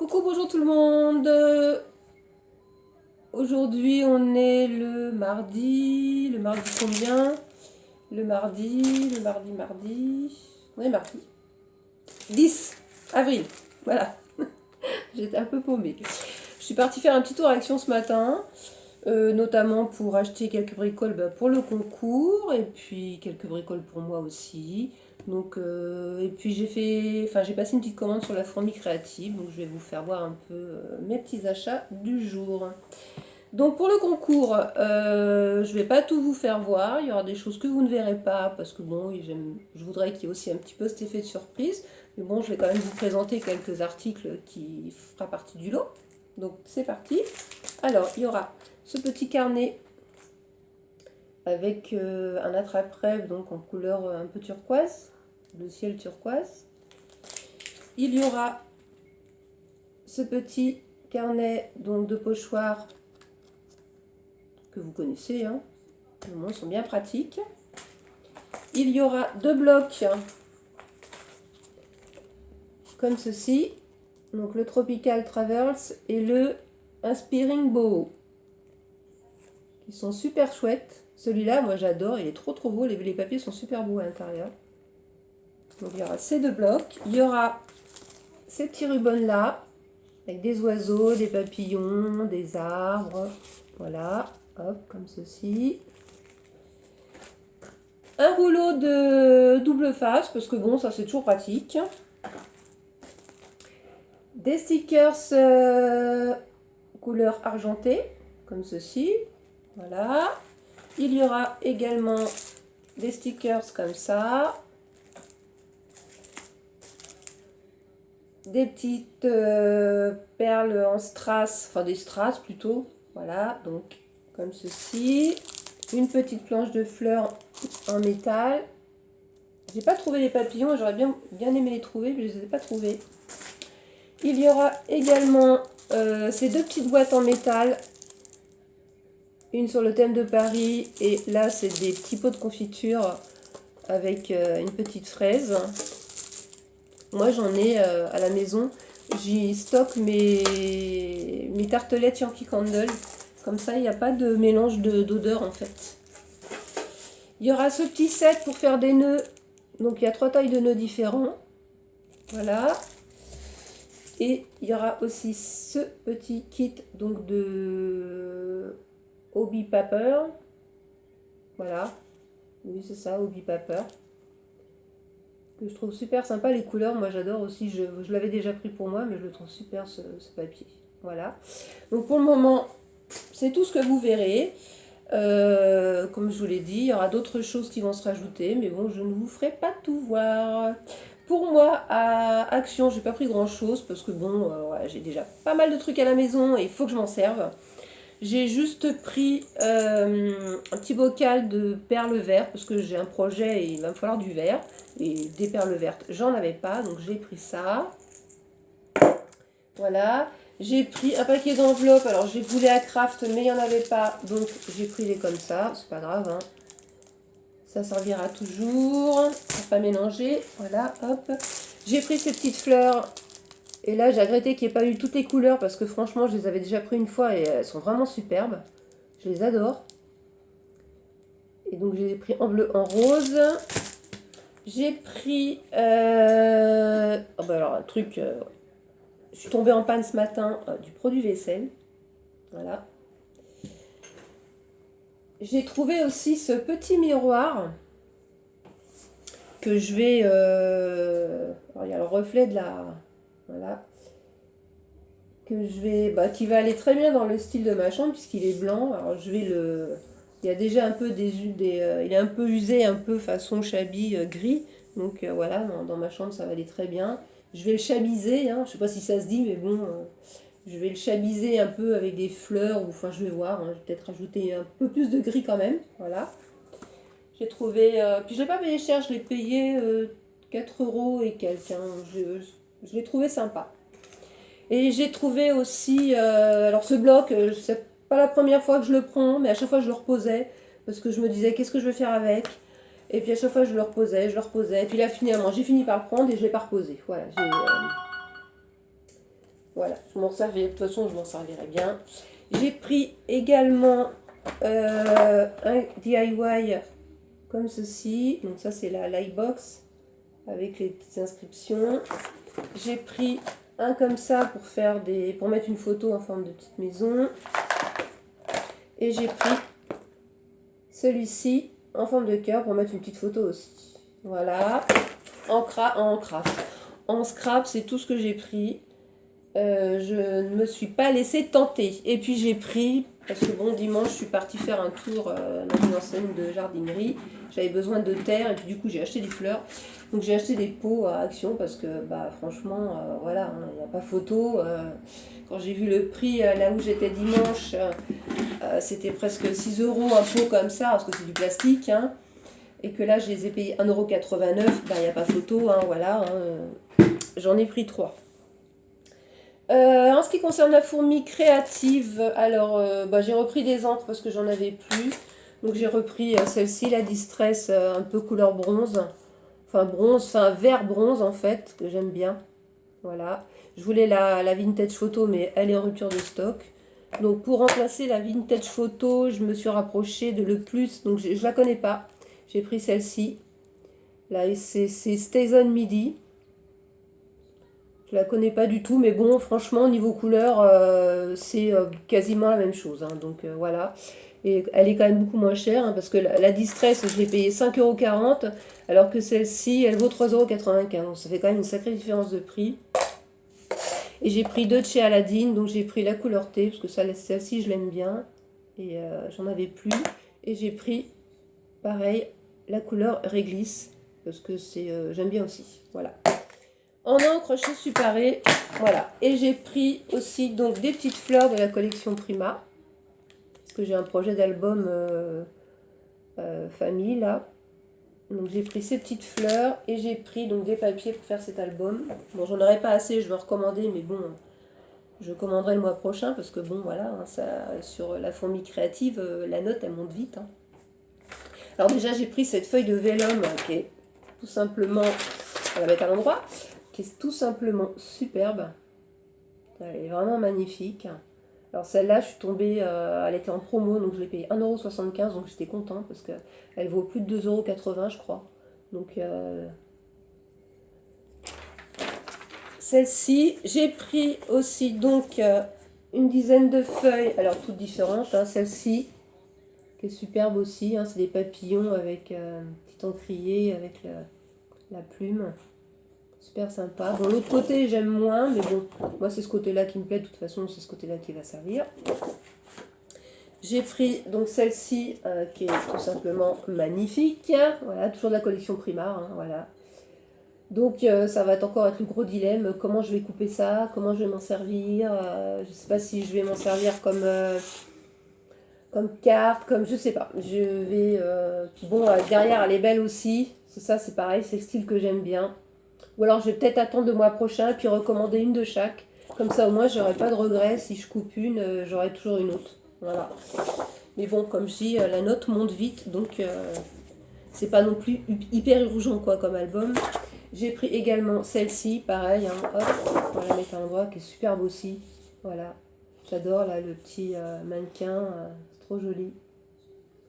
Coucou, bonjour tout le monde. Aujourd'hui on est le mardi. Le mardi combien? Le mardi. On est mardi. 10 avril. Voilà. J'étais un peu paumée. Je suis partie faire un petit tour à Action ce matin. Notamment pour acheter quelques bricoles pour le concours. Et puis quelques bricoles pour moi aussi. Donc, et puis j'ai passé une petite commande sur la fourmi créative, donc je vais vous faire voir un peu mes petits achats du jour. Donc pour le concours, je vais pas tout vous faire voir, il y aura des choses que vous ne verrez pas, parce que bon, je voudrais qu'il y ait aussi un petit peu cet effet de surprise, mais bon, je vais quand même vous présenter quelques articles qui fera partie du lot. Donc c'est parti. Alors, il y aura ce petit carnet avec un attrape-rêve, donc en couleur un peu turquoise, le ciel turquoise. Il y aura ce petit carnet donc de pochoir que vous connaissez, hein. Au moins, ils sont bien pratiques. Il y aura deux blocs comme ceci, donc le Tropical Travels et le Inspiring Boho, qui sont super chouettes. Celui-là, moi j'adore, il est trop beau, les papiers sont super beaux à l'intérieur. Donc il y aura ces deux blocs, il y aura ces petits rubans là, avec des oiseaux, des papillons, des arbres, voilà, hop, comme ceci. Un rouleau de double face, parce que bon, ça c'est toujours pratique. Des stickers couleur argentée, comme ceci, voilà. Il y aura également des stickers comme ça. Des petites perles en strass, enfin des strass plutôt, voilà, donc comme ceci. Une petite planche de fleurs en métal. J'ai pas trouvé les papillons, j'aurais bien aimé les trouver, mais je les ai pas trouvés. Il y aura également ces deux petites boîtes en métal. Une sur le thème de Paris, et là c'est des petits pots de confiture avec une petite fraise. Moi j'en ai à la maison, j'y stocke mes tartelettes Yankee Candle, comme ça il n'y a pas de mélange d'odeur en fait. Il y aura ce petit set pour faire des nœuds, donc il y a 3 tailles de nœuds différents, voilà. Et il y aura aussi ce petit kit donc de Hobby Paper, voilà, oui c'est ça, Hobby Paper, que je trouve super sympa. Les couleurs, moi j'adore aussi, je l'avais déjà pris pour moi, mais je le trouve super ce papier. Voilà, donc pour le moment c'est tout ce que vous verrez. Comme je vous l'ai dit, il y aura d'autres choses qui vont se rajouter, mais bon, je ne vous ferai pas tout voir. Pour moi, à Action, j'ai pas pris grand chose, parce que bon, ouais, j'ai déjà pas mal de trucs à la maison et il faut que je m'en serve. J'ai juste pris un petit bocal de perles vertes, parce que j'ai un projet et il va me falloir du vert. Et des perles vertes, j'en avais pas, donc j'ai pris ça. Voilà. J'ai pris un paquet d'enveloppes, alors j'ai voulu à Craft, mais il n'y en avait pas, donc j'ai pris les comme ça, c'est pas grave, hein. Ça servira toujours, pour pas mélanger, voilà, hop. J'ai pris ces petites fleurs. Et là, j'ai regretté qu'il n'y ait pas eu toutes les couleurs parce que franchement, je les avais déjà pris une fois et elles sont vraiment superbes. Je les adore. Et donc, je les ai pris en bleu, en rose. J'ai pris... oh bah alors, un truc... je suis tombée en panne ce matin du produit vaisselle. Voilà. J'ai trouvé aussi ce petit miroir que je vais... alors, il y a le reflet de la... Voilà. Que je vais, qui va aller très bien dans le style de ma chambre puisqu'il est blanc. Alors je vais il y a déjà un peu il est un peu usé, un peu façon shabby gris. Donc voilà, dans ma chambre ça va aller très bien. Je vais le chabiser, hein, je sais pas si ça se dit, mais bon, je vais le chabiser un peu avec des fleurs, ou enfin je vais voir, hein, je vais peut-être rajouter un peu plus de gris quand même. Voilà. J'ai trouvé, puis je l'ai pas payé cher, je l'ai payé 4 euros et quelques, hein. Je l'ai trouvé sympa. Et j'ai trouvé aussi, alors ce bloc, c'est pas la première fois que je le prends, mais à chaque fois je le reposais, parce que je me disais qu'est-ce que je vais faire avec. Et puis à chaque fois je le reposais, et puis là finalement j'ai fini par le prendre et je l'ai pas reposé. Voilà, Voilà, je m'en servirai, de toute façon je m'en servirai bien. J'ai pris également un DIY comme ceci. Donc ça c'est la Lightbox avec les petites inscriptions. J'ai pris un comme ça pour mettre une photo en forme de petite maison. Et j'ai pris celui-ci en forme de cœur pour mettre une petite photo aussi. Voilà. En scrap, c'est tout ce que j'ai pris. Je ne me suis pas laissée tenter. Et puis j'ai pris, parce que bon, dimanche, je suis partie faire un tour dans une enseigne de jardinerie. J'avais besoin de terre et puis du coup, j'ai acheté des fleurs. Donc j'ai acheté des pots à Action parce que, bah, franchement, voilà, il n'y a pas photo. Quand j'ai vu le prix là où j'étais dimanche, c'était presque 6 euros un pot comme ça, parce que c'est du plastique. Hein, et que là, je les ai payés 1,89 €, bah, il n'y a pas photo. Hein, voilà, j'en ai pris 3. En ce qui concerne la fourmi créative, alors bah, j'ai repris des encres parce que j'en avais plus. Donc j'ai repris celle-ci, la Distress, un peu couleur bronze. Enfin vert bronze en fait, que j'aime bien. Voilà. Je voulais la Vintage Photo, mais elle est en rupture de stock. Donc pour remplacer la Vintage Photo, je me suis rapprochée de Le Plus. Donc je la connais pas. J'ai pris celle-ci. Là, c'est Stazon Midi. Je la connais pas du tout, mais bon, franchement, niveau couleur, c'est quasiment la même chose. Hein, donc voilà. Et elle est quand même beaucoup moins chère, hein, parce que la Distress, je l'ai payée 5,40 €, alors que celle-ci, elle vaut 3,95 €. Donc ça fait quand même une sacrée différence de prix. Et j'ai pris deux de chez Aladdin, donc j'ai pris la couleur thé, parce que celle-ci, je l'aime bien. Et j'en avais plus. Et j'ai pris, pareil, la couleur Réglisse, parce que j'aime bien aussi. Voilà. En encre, je suis parée. Voilà. Et j'ai pris aussi donc des petites fleurs de la collection Prima. Parce que j'ai un projet d'album famille là. Donc j'ai pris ces petites fleurs et j'ai pris donc des papiers pour faire cet album. Bon, j'en aurai pas assez, je vais en recommander, mais bon, je commanderai le mois prochain parce que bon, voilà, hein, ça, sur la fourmi créative, la note elle monte vite. Hein. Alors déjà, j'ai pris cette feuille de vélum qui est tout simplement, on va la mettre à l'endroit, qui est tout simplement superbe. Elle est vraiment magnifique. Alors celle-là, je suis tombée, elle était en promo, donc je l'ai payée 1,75 €, donc j'étais contente parce qu'elle vaut plus de 2,80 €, je crois. Donc celle-ci, j'ai pris aussi donc une dizaine de feuilles, alors toutes différentes. Hein, celle-ci, qui est superbe aussi, hein, c'est des papillons avec un petit encrier, avec la plume. Super sympa. Bon, l'autre côté, j'aime moins, mais bon, moi, c'est ce côté-là qui me plaît. De toute façon, c'est ce côté-là qui va servir. J'ai pris donc celle-ci, qui est tout simplement magnifique. Voilà, toujours de la collection Primar. Hein, voilà. Donc, ça va encore être le gros dilemme. Comment je vais couper ça? Comment je vais m'en servir? Je ne sais pas si je vais m'en servir comme carte, comme je sais pas. Je vais. Bon, derrière, elle est belle aussi. C'est ça, c'est pareil, c'est le style que j'aime bien. Ou alors je vais peut-être attendre le mois prochain et puis recommander une de chaque. Comme ça au moins j'aurai pas de regrets. Si je coupe une, j'aurai toujours une autre. Voilà. Mais bon, comme je dis, la note monte vite, donc c'est pas non plus hyper urgent quoi comme album. J'ai pris également celle-ci, pareil, hein, hop, on va la mettre à l'endroit, qui est superbe aussi. Voilà. J'adore là le petit mannequin, c'est trop joli.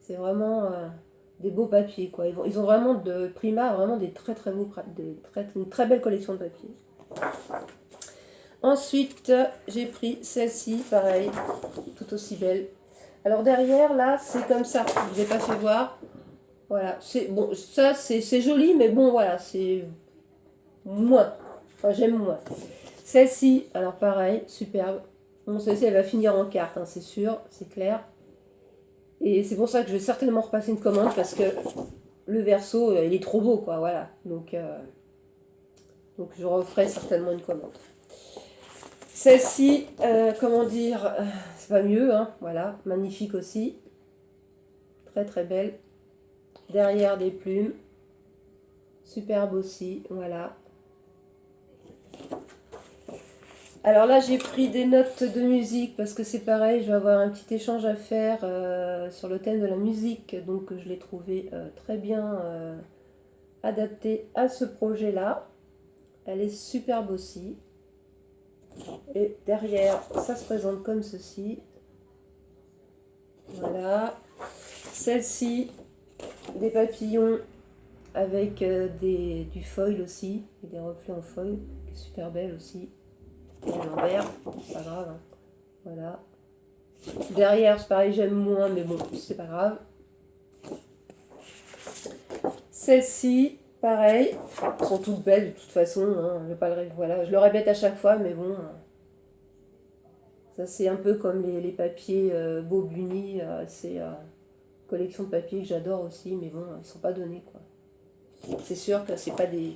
C'est vraiment des beaux papiers quoi. Ils ont vraiment de Prima, vraiment des très très beaux, une très belle collection de papiers. Ensuite, j'ai pris celle-ci, pareil, tout aussi belle. Alors derrière là, c'est comme ça. Je ne l'ai pas fait voir. Voilà, c'est bon, ça c'est joli, mais bon voilà, c'est moins. Enfin, j'aime moins. Celle-ci, alors pareil, superbe. Bon, celle-ci, elle va finir en carte, hein, c'est sûr, c'est clair. Et c'est pour ça que je vais certainement repasser une commande parce que le verso, il est trop beau, quoi, voilà. Donc je referai certainement une commande. Celle-ci, comment dire, c'est pas mieux, hein, voilà, magnifique aussi. Très très belle. Derrière des plumes. Superbe aussi, voilà. Alors là, j'ai pris des notes de musique parce que c'est pareil, je vais avoir un petit échange à faire sur le thème de la musique. Donc je l'ai trouvé très bien adapté à ce projet-là. Elle est superbe aussi. Et derrière, ça se présente comme ceci. Voilà. Celle-ci, des papillons avec du foil aussi, et des reflets en foil, qui est super belle aussi. Et à l'envers, c'est pas grave. Hein. Voilà. Derrière, c'est pareil, j'aime moins, mais bon, c'est pas grave. Celle-ci, pareil, elles sont toutes belles de toute façon. Hein, je vais pas voilà, je le répète à chaque fois, mais bon. Ça, c'est un peu comme les papiers Bob Uni. C'est une collection de papiers que j'adore aussi, mais bon, ils sont pas donnés, quoi. C'est sûr que c'est pas des.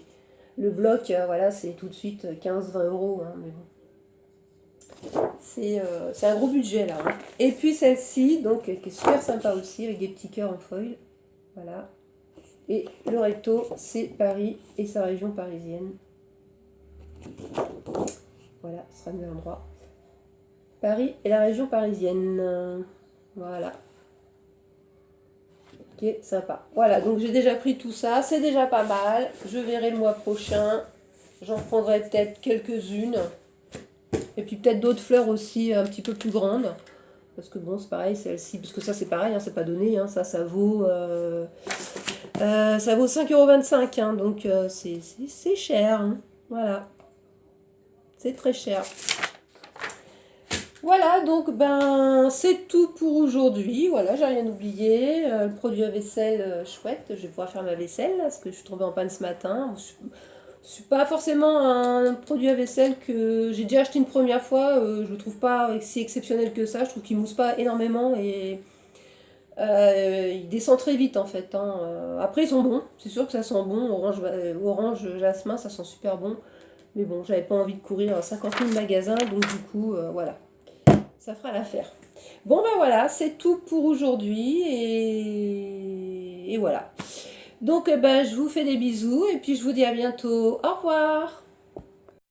Le bloc, voilà, c'est tout de suite 15-20 euros, hein, mais bon. C'est un gros budget là. Hein. Et puis celle-ci, donc, qui est super sympa aussi, avec des petits cœurs en foil. Voilà. Et le recto, c'est Paris et sa région parisienne. Voilà, ce sera mieux à l'endroit. Paris et la région parisienne. Voilà. Ok, sympa. Voilà, donc j'ai déjà pris tout ça. C'est déjà pas mal. Je verrai le mois prochain. J'en prendrai peut-être quelques-unes. Et puis peut-être d'autres fleurs aussi un petit peu plus grandes. Parce que bon, c'est pareil, celle-ci. Parce que ça, c'est pareil, hein, c'est pas donné. Hein, ça vaut 5,25 €. Hein, donc c'est cher. Hein, voilà. C'est très cher. Voilà, donc ben c'est tout pour aujourd'hui. Voilà, j'ai rien oublié. Le produit à vaisselle chouette. Je vais pouvoir faire ma vaisselle là, parce que je suis tombée en panne ce matin. C'est pas forcément un produit à vaisselle que j'ai déjà acheté une première fois. Je le trouve pas si exceptionnel que ça. Je trouve qu'il mousse pas énormément et il descend très vite en fait. Hein. Après, ils sont bons. C'est sûr que ça sent bon. Orange jasmin, ça sent super bon. Mais bon, j'avais pas envie de courir à 50 000 magasins. Donc du coup, voilà. Ça fera l'affaire. Bon ben voilà, c'est tout pour aujourd'hui et voilà. Donc ben, je vous fais des bisous et puis je vous dis à bientôt. Au revoir.